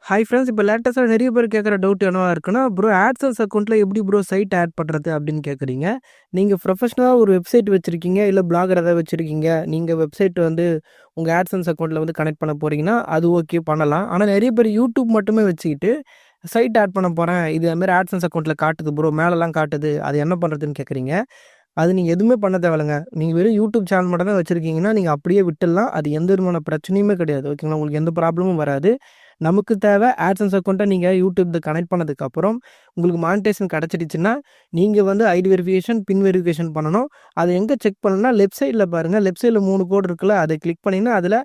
Hi friends. இப்போ லேட்டஸ்ட்டாக நிறைய பேர் கேட்குற டவுட் என்னவா இருக்குன்னா, ப்ரோ ஆட்சன்ஸ் அக்கௌண்ட்டில் எப்படி ப்ரோ சைட் ஆட் பண்ணுறது அப்படின்னு கேட்குறீங்க. நீங்கள் ப்ரொஃபஷனலாக ஒரு வெப்சைட் வச்சுருக்கீங்க, இல்லை பிளாகர் ஏதாவது வச்சுருக்கீங்க. நீங்கள் வெப்சைட் வந்து உங்கள் ஆட்சன்ஸ் அக்கௌண்ட்டில் வந்து கனெக்ட் பண்ண போகிறீங்கன்னா, அது ஓகே பண்ணலாம். ஆனால் நிறைய பேர் யூடியூப் மட்டுமே வச்சுக்கிட்டு சைட் ஆட் பண்ண போகிறேன், இது அதுமாரி ஆட்சன்ஸ் அக்கௌண்ட்டில் காட்டுது ப்ரோ, மேலெலாம் காட்டுது, அது என்ன பண்ணுறதுன்னு கேட்குறீங்க. அது நீங்கள் எதுவுமே பண்ண தேவையில்லங்க. நீங்கள் வெறும் யூடியூப் சேனல் மட்டும் தான் வச்சுருக்கீங்கன்னா, நீங்கள் அப்படியே விட்டுடலாம். அது எந்த விதமான பிரச்சனையுமே கிடையாது. ஓகேங்களா, உங்களுக்கு எந்த ப்ராப்ளமும் வராது. நமக்கு தேவை ஆட்சன்ஸ் அக்கௌண்ட்டை நீங்கள் யூடியூப்ல கனெக்ட் பண்ணதுக்கப்புறம் உங்களுக்கு மானிட்டேஷன் கிடச்சிடுச்சுன்னா, நீங்கள் வந்து ஐடி வெரிஃபிகேஷன், பின் வெரிஃபிகேஷன் பண்ணணும். அதை எங்கே செக் பண்ணணும்னா, லெஃப்ட் சைடில் பாருங்கள். லெஃப்ட் சைடில் 3 கோடு இருக்குல்ல, அதை கிளிக் பண்ணிங்கன்னா அதில்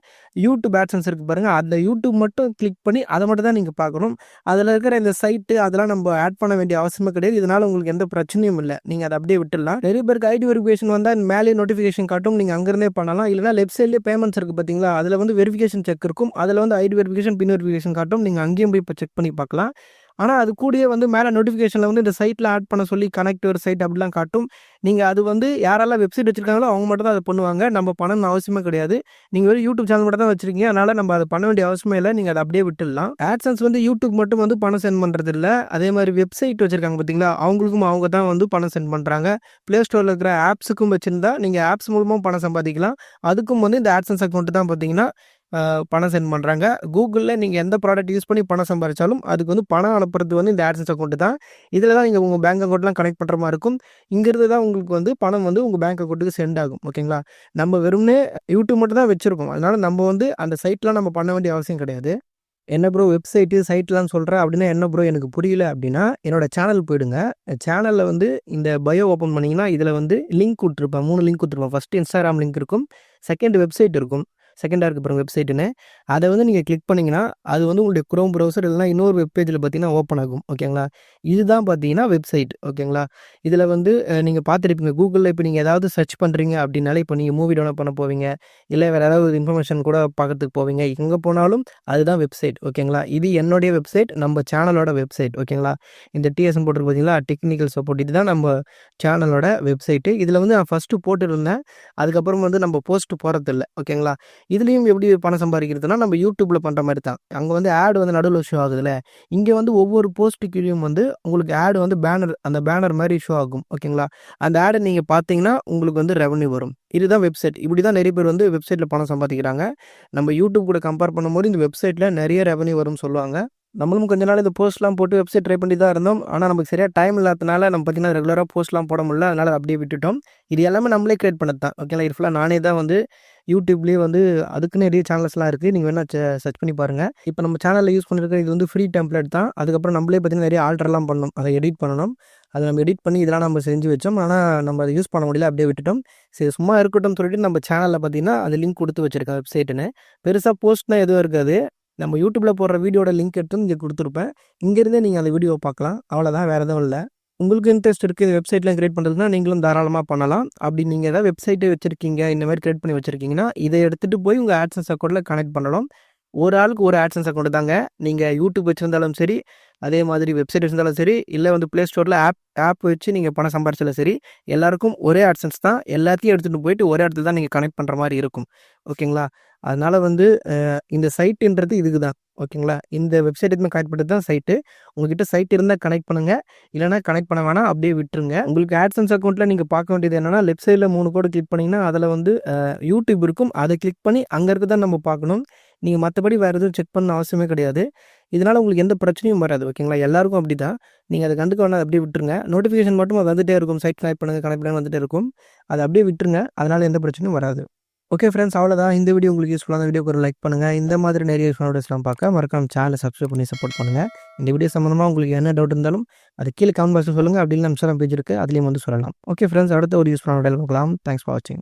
யூடியூப் ஆட்சன்ஸ் இருக்குது பாருங்கள். அந்த யூடியூப் மட்டும் கிளிக் பண்ணி அதை மட்டும் தான் நீங்கள் பார்க்கணும். அதில் இருக்கிற இந்த சைட்டு அதெல்லாம் நம்ம ஆட் பண்ண வேண்டிய அவசியமே கிடையாது. இதனால் உங்களுக்கு எந்த பிரச்சனையும் இல்லை. நீங்கள் அதை அப்படியே விட்டுடலாம். நிறைய பேருக்கு ஐடி வெரிஃபிகேஷன் வந்தால் மேலே நோட்டிஃபிகேஷன் காட்டும், நீங்கள் அங்கேருந்தே பண்ணலாம். இல்லைனா லெஃப்ட் சைட்லேயே பேமெண்ட்ஸ் இருக்குது பார்த்தீங்களா, அதில் வந்து வெரிஃபிகேஷன் செக் இருக்கும். அதில் வந்து ஐடி வெரிஃபிகேஷன், பின் வெரிஃபிகேஷன் காட்டும். நீங்கள் அங்கேயும் போய் இப்போ செக் பண்ணி பார்க்கலாம். ஆனால் அது கூடயே வந்து மேலே நோட்டிஃபிகேஷனில் வந்து இந்த சைட்டில் ஆட் பண்ண சொல்லி கனெக்ட் ஒரு சைட் அப்படிலாம் காட்டும். நீங்கள் அது வந்து யாரெல்லாம் வெப்சைட் வச்சுருக்காங்களோ அவங்க மட்டும் தான் அதை பண்ணுவாங்க. நம்ம பண்ணணும்னு அவசியமே கிடையாது. நீங்கள் வெறும் யூடியூப் சேனல் மட்டும் தான் வச்சுருக்கீங்க. அதனால் நம்ம அதை பண்ண வேண்டிய அவசியமே இல்லை. நீங்கள் அதை அப்படியே விட்டுடலாம். ஆட்சன்ஸ் வந்து யூடியூப் மட்டும் வந்து பணம் சென்ட் பண்ணுறது இல்லை. அதே மாதிரி வெப்சைட் வச்சுருக்காங்க பார்த்தீங்களா, அவங்களுக்கும் அவங்க தான் வந்து பணம் சென்ட் பண்ணுறாங்க. ப்ளே ஸ்டோரில் இருக்கிற ஆப்ஸுக்கும் வச்சுருந்தா நீங்கள் ஆப்ஸ் மூலமாக பணம் சம்பாதிக்கலாம். அதுக்கும் வந்து இந்த ஆட்சன்ஸ் அக்கௌண்ட் தான் பார்த்தீங்கன்னா பணம் சென்ட் பண்ணுறாங்க. கூகுளில் நீங்கள் எந்த ப்ராடக்ட் யூஸ் பண்ணி பணம் சம்பாதிச்சாலும் அதுக்கு வந்து பணம் அனுப்புறது வந்து இந்த ஆட்சன்ஸ் அக்கௌண்ட் தான். இதில் தான் நீங்கள் உங்கள் பேங்க் அக்கௌண்ட்லாம் கனெக்ட் பண்ணுற மாதிரி இருக்கும். இங்கிருந்து தான் உங்களுக்கு வந்து பணம் வந்து உங்கள் பேங்க் அக்கௌண்ட்டுக்கு சென்ட் ஆகும். ஓகேங்களா, நம்ம வெறும்னே யூடியூப் மட்டும் தான் வச்சுருக்கோம். அதனால் நம்ம வந்து அந்த சைட்லாம் நம்ம பண்ண வேண்டிய அவசியம் கிடையாது. என்ன ப்ரோ வெப்சைட்டு சைட்லாம் சொல்கிறேன் அப்படின்னா என்ன ப்ரோ எனக்கு புரியல அப்படின்னா, என்னோடய சேனல் போயிடுங்க. சேனலில் வந்து இந்த பயோ ஓப்பன் பண்ணிங்கன்னா இதில் வந்து லிங்க் கொடுத்துருப்பேன். 3 லிங்க் கொடுத்துருப்பேன். ஃபஸ்ட்டு இன்ஸ்டாகிராம் லிங்க் இருக்கும். செகண்ட் வெப்சைட் இருக்கும். செகண்டாக இருக்குது பாருங்கள் வெப்சைட்டுன்னு. அதை வந்து நீங்கள் கிளிக் பண்ணிங்கன்னா அது வந்து உங்களுடைய குரோம் ப்ரௌசர் இல்லைனா இன்னொரு வெப் பேஜில் பார்த்தீங்கன்னா ஓப்பன் ஆகும். ஓகேங்களா, இதுதான் பார்த்தீங்கன்னா வெப்சைட். ஓகேங்களா, இதில் வந்து நீங்கள் பார்த்துருப்பீங்க கூகுளில் இப்போ நீங்கள் ஏதாவது சர்ச் பண்ணுறீங்க அப்படின்னாலே, இப்போ நீங்கள் மூவி டவுன்லோட் பண்ண போவீங்க, இல்லை வேறு ஏதாவது இன்ஃபர்மேஷன் கூட பார்க்கறதுக்கு போவீங்க. எங்கே போனாலும் அதுதான் வெப்சைட். ஓகேங்களா, இது என்னுடைய வெப்சைட், நம்ம சேனலோட வெப்சைட். ஓகேங்களா, இந்த டிஎஸ்எம் போட்டிருக்கு பார்த்தீங்களா, டெக்னிக்கல் சப்போர்ட், இதுதான் நம்ம சேனலோட வெப்சைட்டு. இதில் வந்து நான் ஃபஸ்ட்டு போட்டுருந்தேன். அதுக்கப்புறம் வந்து நம்ம போஸ்ட் போகிறதில்ல. ஓகேங்களா, இதுலேயும் எப்படி பணம் சம்பாதிக்கிறதுனா நம்ம யூடியூப்பில் பண்ணுற மாதிரி தான். அங்கே வந்து ஆட் வந்து நடுவில் ஷோ ஆகுதுல்ல, இங்கே வந்து ஒவ்வொரு போஸ்ட்டுக்குள்ளேயும் வந்து உங்களுக்கு ஆட் வந்து பேனர், அந்த பேனர் மாதிரி ஷோ ஆகும். ஓகேங்களா, அந்த ஆடை நீங்கள் பார்த்தீங்கன்னா உங்களுக்கு வந்து ரெவன்யூ வரும். இதுதான் வெப்சைட். இப்படி தான் நிறைய பேர் வந்து வெப்சைட்டில் பணம் சம்பாதிக்கிறாங்க. நம்ம யூடியூப் கூட கம்பேர் பண்ணும்போது இந்த வெப்சைட்டில் நிறைய ரெவன்யூ வரும்னு சொல்லுவாங்க. நம்மளும் கொஞ்ச நாள் இந்த போஸ்ட்லாம் போட்டு வெப்சைட் ட்ரை பண்ணி தான் இருந்தோம். ஆனால் நமக்கு சரியாக டைம் இல்லாதனால நம்ம பார்த்தீங்கன்னா ரெகுலராக போஸ்ட்லாம் போட முடியல. அதனால் அப்படியே விட்டுட்டோம். இது எல்லாமே நம்மளே கிரியேட் பண்ணது தான். ஓகேங்களா, இது ஃபுல்லாக நானே தான் வந்து யூடியூப்லேயே வந்து அதுக்குன்னு நிறைய சேனல்ஸ்லாம் இருக்குது. நீங்கள் வேணால் சர்ச் பண்ணி பாருங்கள். இப்போ நம்ம சேனலில் யூஸ் பண்ணிருக்கிற இது வந்து ஃப்ரீ டெம்ப்ளேட் தான். அதுக்கப்புறம் நம்மளே பார்த்தீங்கன்னா நிறைய ஆல்டர்லாம் பண்ணணும், அதை எடிட் பண்ணணும். அதை நம்ம எடிட் பண்ணி இதெல்லாம் நம்ம செஞ்சு வச்சோம். ஆனால் நம்ம அதை யூஸ் பண்ண முடியல, அப்படியே விட்டுட்டோம். சரி சும்மா இருக்கட்டும்னு சொல்லிட்டு நம்ம சேனலில் பார்த்தீங்கன்னா அது லிங்க் கொடுத்து வச்சுருக்கேன் வெப்சைட்டுன்னு. பெருசாக போஸ்ட்னால் எதுவும் இருக்காது. நம்ம யூடியூப்பில் போடுற வீடியோட லிங்க் எடுத்து இங்கே கொடுத்துருப்பேன். இங்கேருந்தே நீங்கள் அந்த வீடியோவை பார்க்கலாம். அவ்வளோதான், வேறு எதுவும் இல்லை. உங்களுக்கு இன்ட்ரெஸ்ட் இருக்குது இந்த வெப்சைட்லாம் கிரியேட் பண்ணுறதுனா நீங்களும் தாராளமாக பண்ணலாம். அப்படி நீங்கள் ஏதாவது வெப்சைட்டே வச்சுருக்கீங்க, இந்த மாதிரி கிரியேட் பண்ணி வச்சுருக்கீங்கன்னா இதை எடுத்துகிட்டு போய் உங்கள் ஆட்சன்ஸ் அக்கௌண்ட்டில் கனெக்ட் பண்ணணும். ஒரு ஆளுக்கு ஒரு ஆட்சன்ஸ் அக்கௌண்ட் தாங்க. நீங்கள் யூடியூப் வச்சுருந்தாலும் சரி, அதே மாதிரி வெப்சைட் வச்சுருந்தாலும் சரி, இல்லை வந்து ப்ளே ஸ்டோரில் ஆப் வச்சு நீங்கள் பணம் சம்பாரிச்சாலும் சரி, எல்லாருக்கும் ஒரே ஆட்சன்ஸ் தான். எல்லாத்தையும் எடுத்துகிட்டு போயிட்டு ஒரே இடத்துல தான் நீங்கள் கனெக்ட் பண்ணுற மாதிரி இருக்கும். ஓகேங்களா, அதனால் வந்து இந்த சைட்டுன்றது இதுக்கு தான். ஓகேங்களா, இந்த வெப்சைட் எதுவுமே கனெக்ட் பண்ணுறது தான் சைட்டு. உங்கள்கிட்ட சைட் இருந்தால் கனெக்ட் பண்ணுங்கள், இல்லைனா கனெக்ட் பண்ண வேணாம், அப்படியே விட்டுருங்க. உங்களுக்கு ஆட்சன்ஸ் அக்கௌண்ட்டில் நீங்கள் பார்க்க வேண்டியது என்னென்னா, லெஃப்ட் சைடில் 3 கோடு கிளிக் பண்ணிங்கன்னா அதில் வந்து யூடியூப் இருக்கும். அதை கிளிக் பண்ணி அங்கே இருக்க தான் நம்ம பார்க்கணும். நீங்கள் மற்றபடி வேறு எதுவும் செக் பண்ண அவசியமே கிடையாது. இதனால் உங்களுக்கு எந்த பிரச்சனையும் வராது. ஓகேங்களா, எல்லாருக்கும் அப்படி தான். நீங்கள் அதை கண்டுக்க வேணாம், அப்படியே விட்டுருங்க. நோட்டிஃபிகேஷன் மட்டும் வந்துகிட்டே இருக்கும், சைட் கனெக்ட் பண்ணுங்க வந்துகிட்டே இருக்கும். அதை அப்படியே விட்டுருங்க. அதனால் எந்த பிரச்சனையும் வராது. ஓகே ஃப்ரெண்ட்ஸ், அவ்வளோதான். இந்த வீடியோ உங்களுக்கு யூஸ்ஃபுல்லான வீடியோக்கு ஒரு லைக் பண்ணுங்கள். இந்த மாதிரி நிறைய யூஸ்ஃபுல்லான வீடியோஸ்லாம் பார்க்க மறக்காம சேனலை சப்ஸ்கிரைப் பண்ணி சப்போர்ட் பண்ணுங்கள். இந்த வீடியோ சம்மந்தமாக உங்களுக்கு என்ன டவுட் இருந்தாலும் அது கீழே கமெண்ட் பாக்ஸில் சொல்லுங்கள். அப்படின்னு நம்ம இன்ஸ்டாகிராம் பேஜ் இருக்குது, அதுலேயும் வந்து சொல்லலாம். ஓகே ஃப்ரெண்ட்ஸ், அடுத்த ஒரு யூஸ்ஃபுல்லான வீடியோ பார்க்கலாம். தேங்க்ஸ் ஃபார் வாட்சிங்.